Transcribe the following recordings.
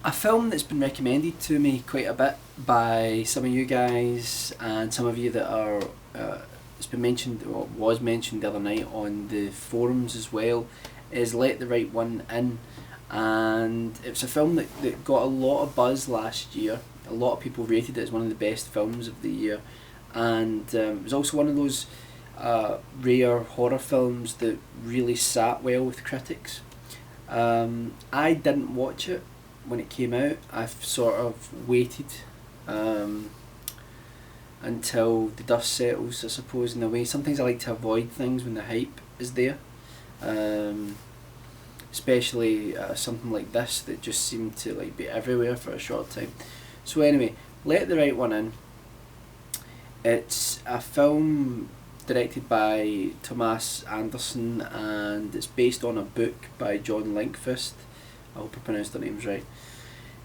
A film that's been recommended to me quite a bit by some of you guys and some of you that are. It's been mentioned, or was mentioned the other night on the forums as well, is Let the Right One In. And it's a film that got a lot of buzz last year. A lot of people rated it as one of the best films of the year. And it was also one of those rare horror films that really sat well with critics. I didn't watch it when it came out. I've sort of waited um, until the dust settles, I suppose, in a way. Sometimes I like to avoid things when the hype is there, um, especially something like this that just seemed to like be everywhere for a short time. So anyway, Let the Right One In. It's a film directed by Thomas Anderson, and it's based on a book by John Linkfist. I hope I pronounced their names right.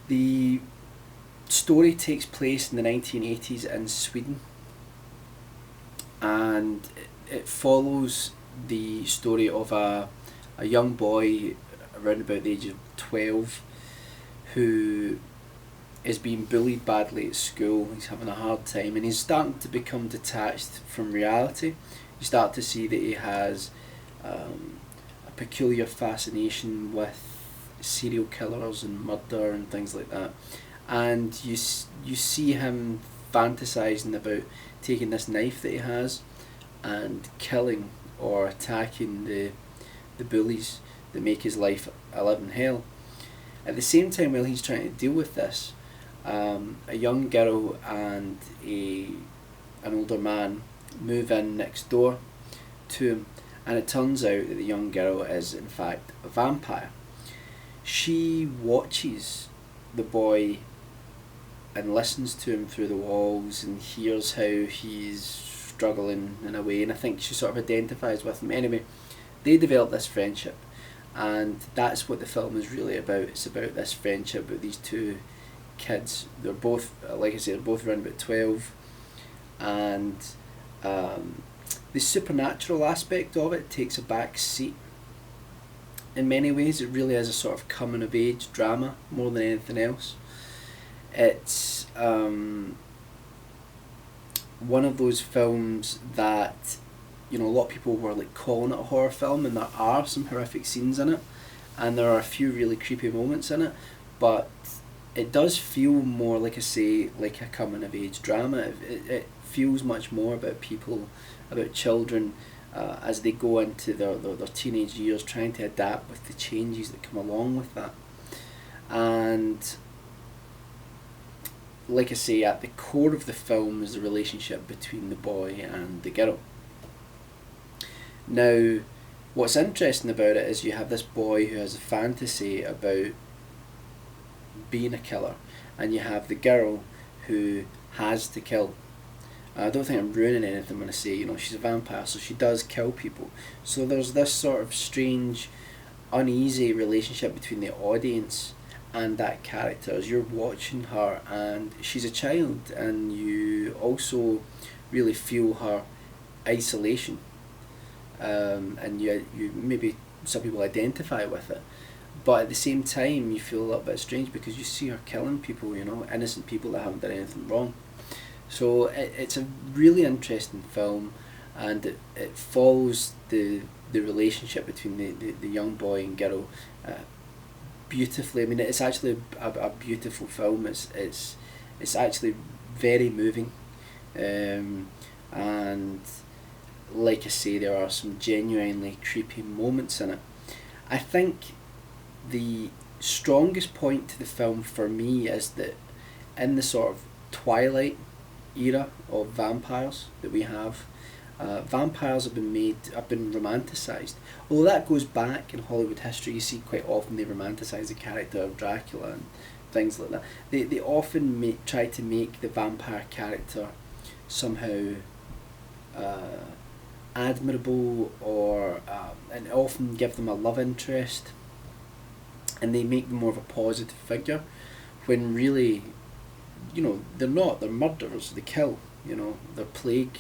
The story takes place in the 1980s in Sweden, and it follows the story of a young boy around about the age of 12 who is being bullied badly at school. He's having a hard time and he's starting to become detached from reality. You start to see that he has a peculiar fascination with serial killers and murder and things like that. And you see him fantasizing about taking this knife that he has and killing or attacking the bullies that make his life a living hell. At the same time, while he's trying to deal with this, a young girl and an older man move in next door to him, and it turns out that the young girl is in fact a vampire. She watches the boy and listens to him through the walls and hears how he's struggling in a way, and I think she sort of identifies with him. Anyway, they develop this friendship, and that's what the film is really about. It's about this friendship with these two kids. They're both, like I said, they're both around about 12, and the supernatural aspect of it takes a back seat. In many ways, it really is a sort of coming of age drama more than anything else. It's one of those films that, you know, a lot of people were like calling it a horror film, and there are some horrific scenes in it, and there are a few really creepy moments in it, but it does feel more, like I say, like a coming of age drama. It feels much more about people, about children, as they go into their teenage years, trying to adapt with the changes that come along with that. And like I say, at the core of the film is the relationship between the boy and the girl. Now, what's interesting about it is you have this boy who has a fantasy about being a killer, and you have the girl who has to kill. I don't think I'm ruining anything when I say, you know, she's a vampire, so she does kill people. So there's this sort of strange, uneasy relationship between the audience and that character as you're watching her, and she's a child, and you also really feel her isolation, and you maybe some people identify with it, but at the same time you feel a little bit strange because you see her killing people, you know, innocent people that haven't done anything wrong. So it's a really interesting film, and it follows the relationship between the young boy and girl beautifully. I mean, it's actually a beautiful film. It's actually very moving, and like I say, there are some genuinely creepy moments in it. I think the strongest point to the film for me is that in the sort of twilight era of vampires that we have, vampires have been romanticised. Although that goes back in Hollywood history, you see quite often they romanticise the character of Dracula and things like that. They often try to make the vampire character somehow admirable, or and often give them a love interest, and they make them more of a positive figure, when really, you know, they're not. They're murderers. They kill. You know, they're plague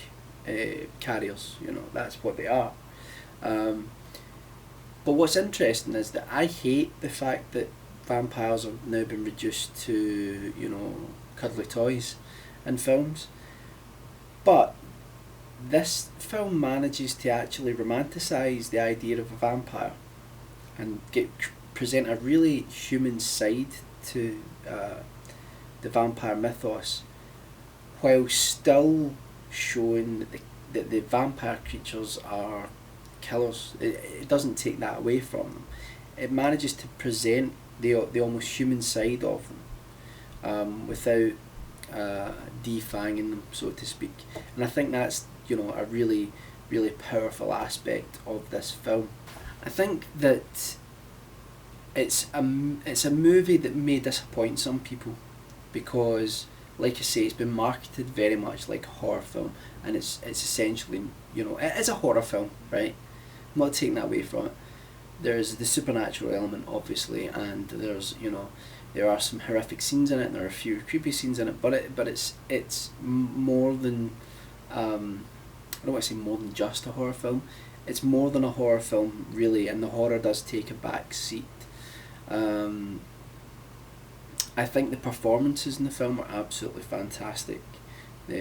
carriers. You know, that's what they are. But what's interesting is that I hate the fact that vampires have now been reduced to, you know, cuddly toys in films. But this film manages to actually romanticise the idea of a vampire and present a really human side to the vampire mythos, while still showing that the vampire creatures are killers. It doesn't take that away from them. It manages to present the almost human side of them, without defanging them, so to speak. And I think that's, you know, a really, really powerful aspect of this film. I think that it's a movie that may disappoint some people because, like I say, it's been marketed very much like a horror film, and it's essentially, you know, it is a horror film, right? I'm not taking that away from it. There's the supernatural element, obviously, and there's, you know, there are some horrific scenes in it, and there are a few creepy scenes in it, but it's more than, I don't want to say more than just a horror film. It's more than a horror film, really, and the horror does take a back seat. I think the performances in the film are absolutely fantastic.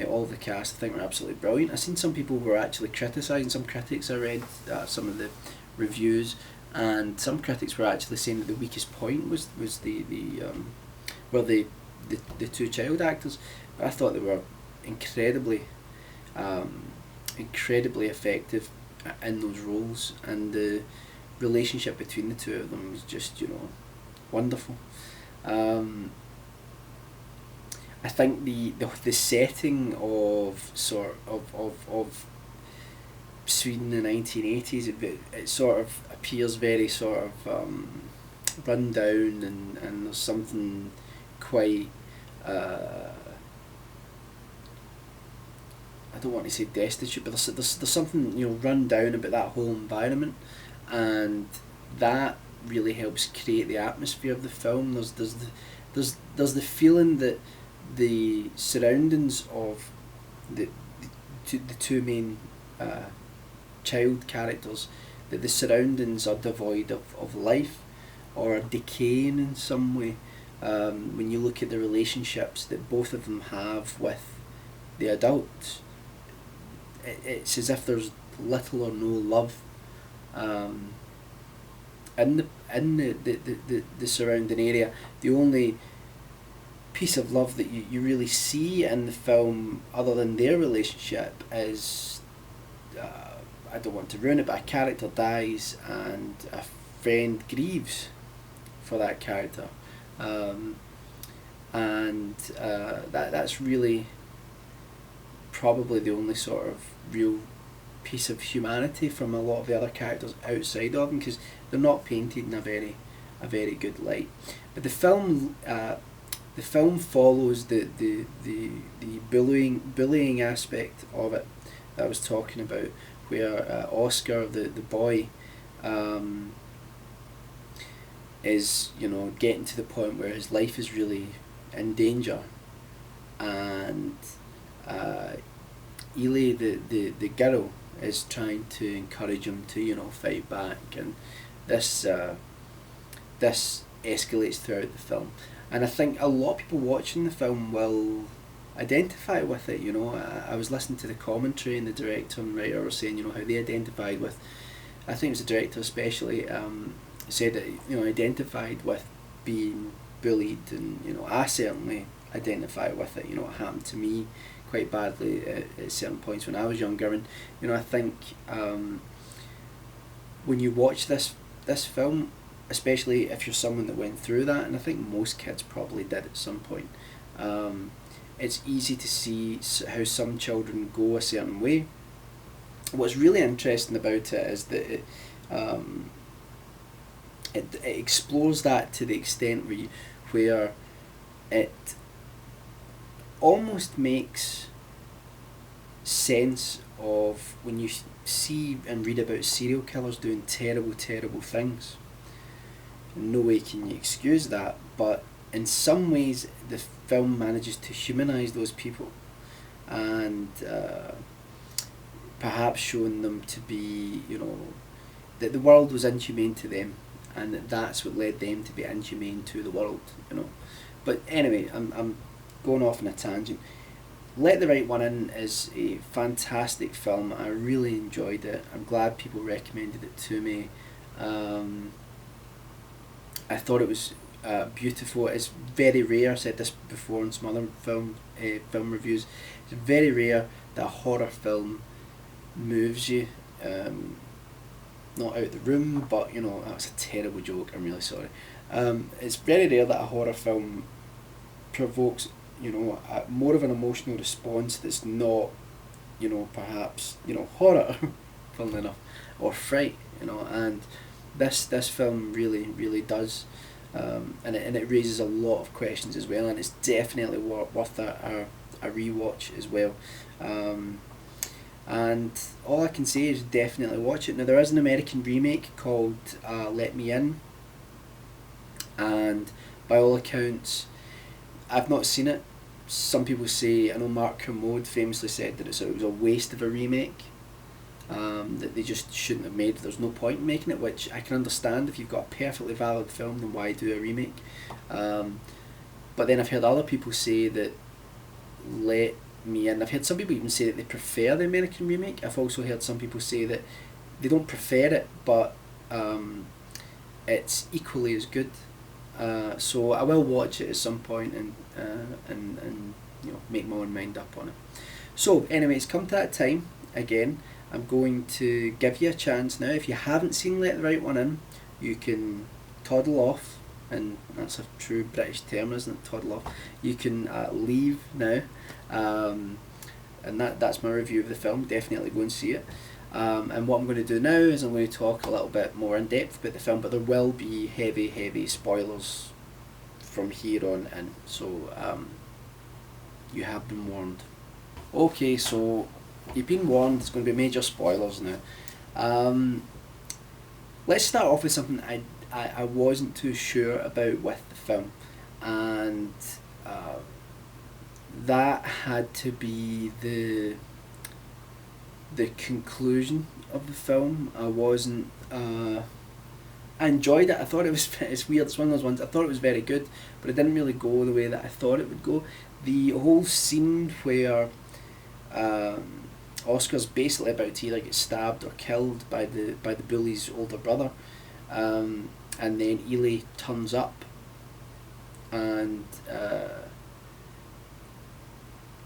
All the cast, I think, were absolutely brilliant. I've seen some people were actually criticising, some critics I read some of the reviews, and some critics were actually saying that the weakest point was the two child actors. But I thought they were incredibly effective in those roles, and the relationship between the two of them was just, you know, wonderful. I think the setting of Sweden in the 1980s, it sort of appears very sort of run down, and there's something quite, I don't want to say destitute, but there's something, you know, run down about that whole environment, and that really helps create the atmosphere of the film. There's the feeling that the surroundings of the two main child characters, that the surroundings are devoid of life or are decaying in some way. When you look at the relationships that both of them have with the adults, it's as if there's little or no love in the surrounding area. The only piece of love that you really see in the film, other than their relationship, is, I don't want to ruin it, but a character dies and a friend grieves for that character, and that's really probably the only sort of real piece of humanity from a lot of the other characters outside of them, because they're not painted in a very good light. But the film follows the bullying aspect of it that I was talking about, where Oscar, the boy, is, you know, getting to the point where his life is really in danger, and Ely, the girl, is trying to encourage him to, you know, fight back, and this escalates throughout the film. And I think a lot of people watching the film will identify with it. You know, I was listening to the commentary, and the director and writer were saying, you know, how they identified with, I think it was the director especially, said that, you know, identified with being bullied, and, you know, I certainly identify with it. You know, it happened to me quite badly at certain points when I was younger, and, you know, I think when you watch this film, especially if you're someone that went through that, and I think most kids probably did at some point, it's easy to see how some children go a certain way. What's really interesting about it is that it explores that to the extent where it almost makes sense of when you see and read about serial killers doing terrible things. In no way can you excuse that, but in some ways the film manages to humanise those people, and perhaps showing them to be, you know, that the world was inhumane to them, and that's what led them to be inhumane to the world, you know. But anyway, I'm going off on a tangent. Let the Right One In is a fantastic film. I really enjoyed it. I'm glad people recommended it to me. I thought it was beautiful. It's very rare. I said this before in some other film reviews. It's very rare that a horror film moves you. Not out the room, but you know, that's a terrible joke. I'm really sorry. It's very rare that a horror film provokes, you know, more of an emotional response that's not, you know, perhaps, you know, horror, funnily enough, or fright, you know, and this film really does, and it raises a lot of questions as well, and it's definitely worth a rewatch as well. And all I can say is definitely watch it. Now there is an American remake called Let Me In, and by all accounts, I've not seen it. Some people say, I know Mark Kermode famously said that it was a waste of a remake, that they just shouldn't have made. There's no point in making it, which I can understand. If you've got a perfectly valid film, then why do a remake? But then I've heard other people say that Let Me In. I've heard some people even say that they prefer the American remake. I've also heard some people say that they don't prefer it, but it's equally as good. So I will watch it at some point and you know, make my own mind up on it. So anyway, it's come to that time again. I'm going to give you a chance now. If you haven't seen Let the Right One In, you can toddle off, and that's a true British term, isn't it? Toddle off. You can leave now, and that's my review of the film. Definitely go and see it. And what I'm going to do now is I'm going to talk a little bit more in depth about the film, but there will be heavy spoilers from here on in, so you have been warned. Okay, so you've been warned, there's going to be major spoilers now. Let's start off with something I wasn't too sure about with the film, and that had to be the conclusion of the film. I wasn't. I enjoyed it. I thought it was. It's weird. It's one of those ones. I thought it was very good, but it didn't really go the way that I thought it would go. The whole scene where Oscar's basically about to either get stabbed or killed by the bully's older brother, and then Ely turns up and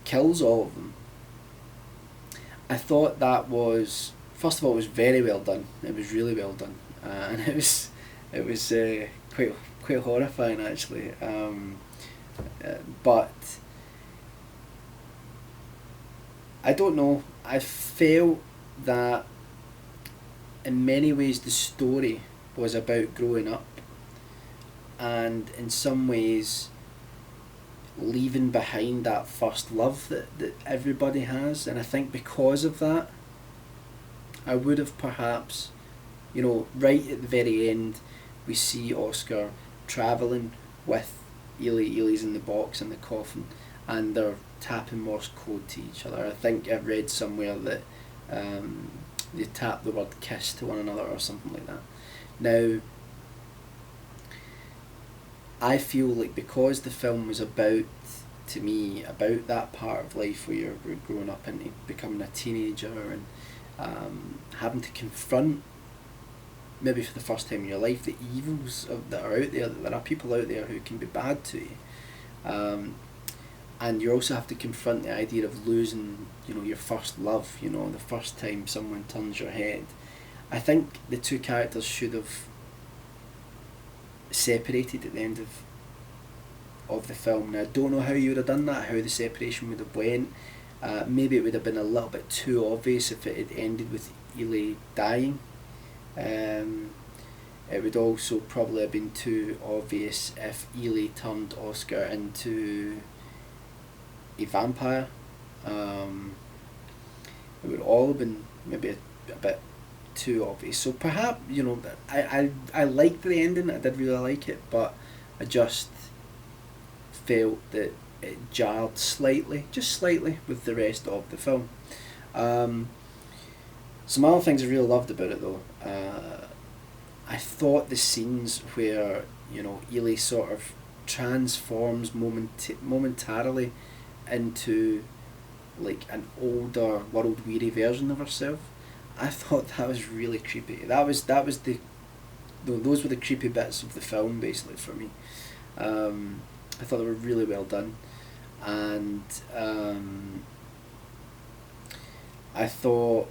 kills all of them. I thought that was, first of all, it was very well done. It was really well done, and it was quite horrifying actually. But I don't know. I felt that in many ways the story was about growing up, and in some ways leaving behind that first love that everybody has. And I think because of that, I would have perhaps, you know, right at the very end we see Oscar travelling with Ely. Ely's in the box in the coffin, and they're tapping Morse code to each other. I think I've read somewhere that they tap the word kiss to one another or something like that. Now I feel like because the film was about, to me, about that part of life where you're growing up into becoming a teenager and having to confront, maybe for the first time in your life, the evils that are out there, that there are people out there who can be bad to you. And you also have to confront the idea of losing, you know, your first love, you know, the first time someone turns your head. I think the two characters should have separated at the end of the film. Now I don't know how you would have done that, how the separation would have went. Maybe it would have been a little bit too obvious if it had ended with Ely dying. It would also probably have been too obvious if Ely turned Oscar into a vampire. It would all have been maybe a bit too obvious. So perhaps, you know, I liked the ending. I did really like it, but I just felt that it jarred slightly, just slightly, with the rest of the film. Some other things I really loved about it though. I thought the scenes where, you know, Ely sort of transforms momentarily into like an older, world weary version of herself. I thought that was really creepy. That was the those were the creepy bits of the film basically for me. I thought they were really well done, and I thought,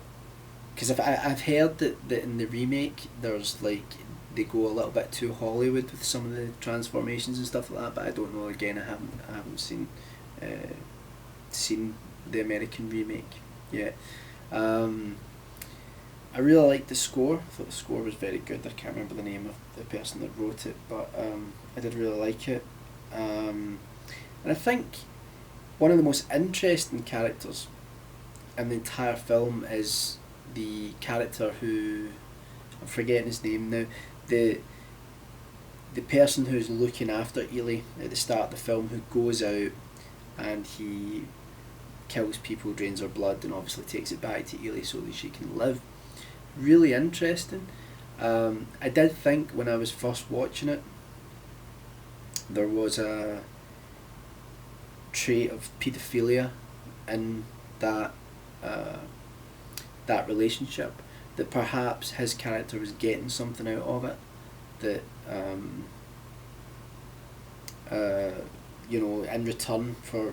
because I've heard that in the remake there's like they go a little bit too Hollywood with some of the transformations and stuff like that, but I don't know. Again, I haven't seen the American remake yet. I really liked the score. I thought the score was very good. I can't remember the name of the person that wrote it, but I did really like it. And I think one of the most interesting characters in the entire film is the character who, I'm forgetting his name now, the person who's looking after Ely at the start of the film, who goes out and he kills people, drains her blood, and obviously takes it back to Ely so that she can live. Really interesting. I did think when I was first watching it there was a trait of paedophilia in that that relationship, that perhaps his character was getting something out of it, that you know, in return for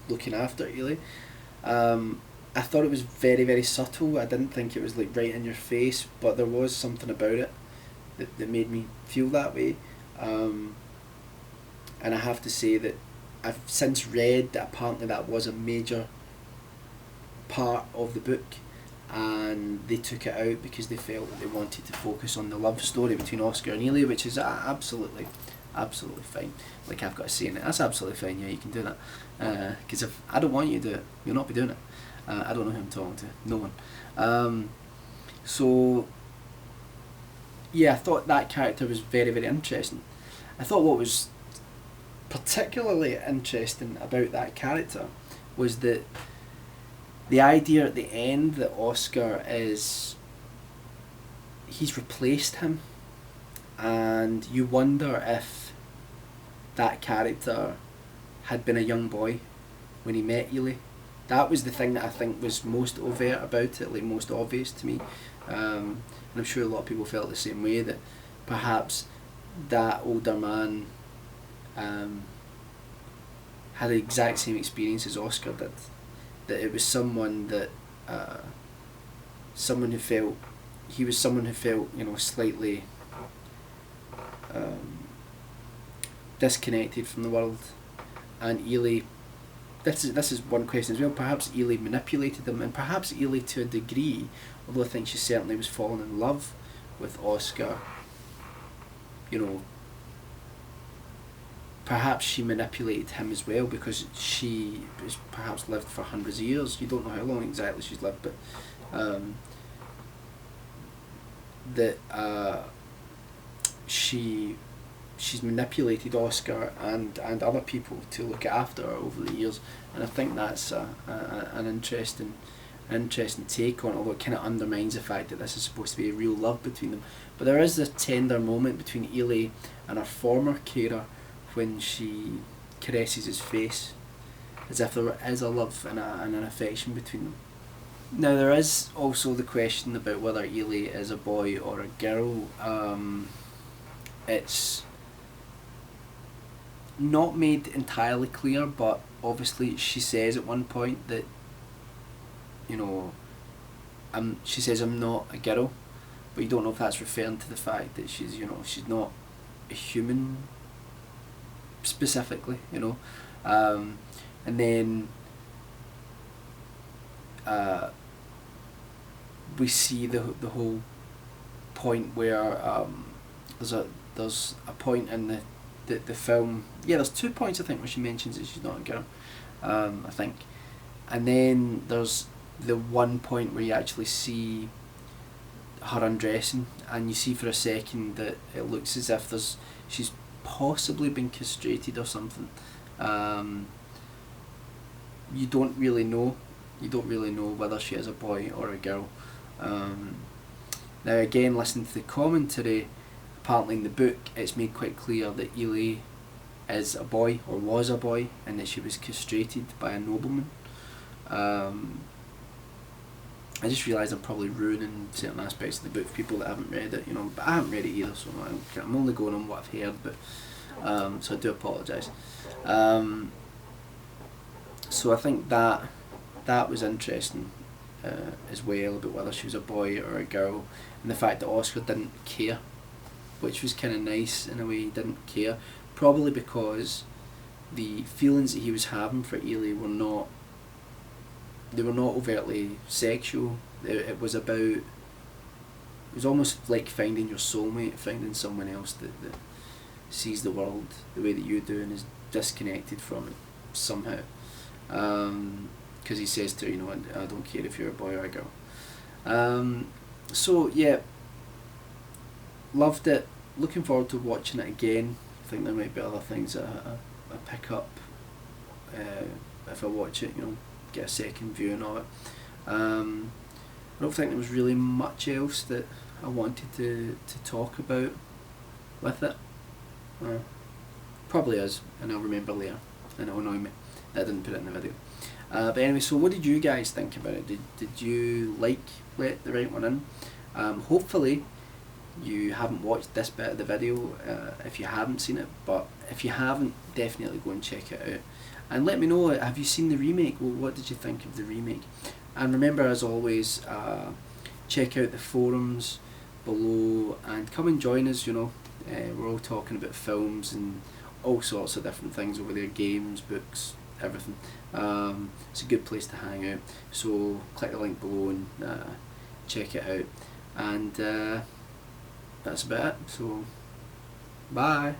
looking after Ely. I thought it was very, very subtle. I didn't think it was like right in your face, but there was something about it that made me feel that way. And I have to say that I've since read that apparently that was a major part of the book, and they took it out because they felt that they wanted to focus on the love story between Oscar and Ely, which is absolutely fine. Like, I've got to say in it, that's absolutely fine. Yeah, you can do that. Because if I don't want you to do it, you'll not be doing it. I don't know who I'm talking to. No one. So yeah, I thought that character was very, very interesting. I thought what was particularly interesting about that character was that the idea at the end that Oscar he's replaced him, and you wonder if that character had been a young boy when he met Ely. That was the thing that I think was most overt about it, like most obvious to me. And I'm sure a lot of people felt the same way, that perhaps that older man had the exact same experience as Oscar did. That it was someone that someone who felt you know, slightly disconnected from the world, and Ely. This is one question as well. Perhaps Ely manipulated them, and perhaps Ely, to a degree, although I think she certainly was falling in love with Oscar, you know, perhaps she manipulated him as well, because she has perhaps lived for hundreds of years. You don't know how long exactly she's lived, but she's manipulated Oscar and other people to look after her over the years, and I think that's an interesting take on it, although it kind of undermines the fact that this is supposed to be a real love between them. But there is this tender moment between Ely and her former carer when she caresses his face, as if there is a love and an affection between them. Now, there is also the question about whether Ely is a boy or a girl. It's not made entirely clear, but obviously she says at one point that, you know, she says, "I'm not a girl," but you don't know if that's referring to the fact that she's, you know, she's not a human specifically, you know. And then we see the whole point where there's a point in the film. Yeah, there's 2 points I think where she mentions that she's not a girl. I think, and then there's the one point where you actually see her undressing, and you see for a second that it looks as if she's possibly been castrated or something. You don't really know. You don't really know whether she is a boy or a girl. Now again, listening to the commentary, apparently in the book it's made quite clear that Ely is a boy, or was a boy, and that she was castrated by a nobleman. I just realised I'm probably ruining certain aspects of the book for people that haven't read it, but I haven't read it either, so I'm only going on what I've heard, but so I do apologise. So I think that was interesting as well, about whether she was a boy or a girl, and the fact that Oscar didn't care, which was kind of nice in a way. He didn't care, probably because the feelings that he was having for Ely were not overtly sexual. It was almost like finding your soulmate, finding someone else that sees the world the way that you do and is disconnected from it somehow. Because he says to her, I don't care if you're a boy or a girl. So yeah, loved it. Looking forward to watching it again. I think there might be other things that I pick up if I watch it, get a second viewing of it. I don't think there was really much else that I wanted to talk about with it. Probably is, and I'll remember later, and it'll annoy me that I didn't put it in the video. But anyway, so what did you guys think about it? Did you like Let the Right One In? Hopefully you haven't watched this bit of the video if you haven't seen it, but if you haven't, definitely go and check it out. And let me know, have you seen the remake? Well, what did you think of the remake? And remember, as always, check out the forums below and come and join us. We're all talking about films and all sorts of different things over there, games, books, everything. It's a good place to hang out, so click the link below and check it out. And that's about it, so bye.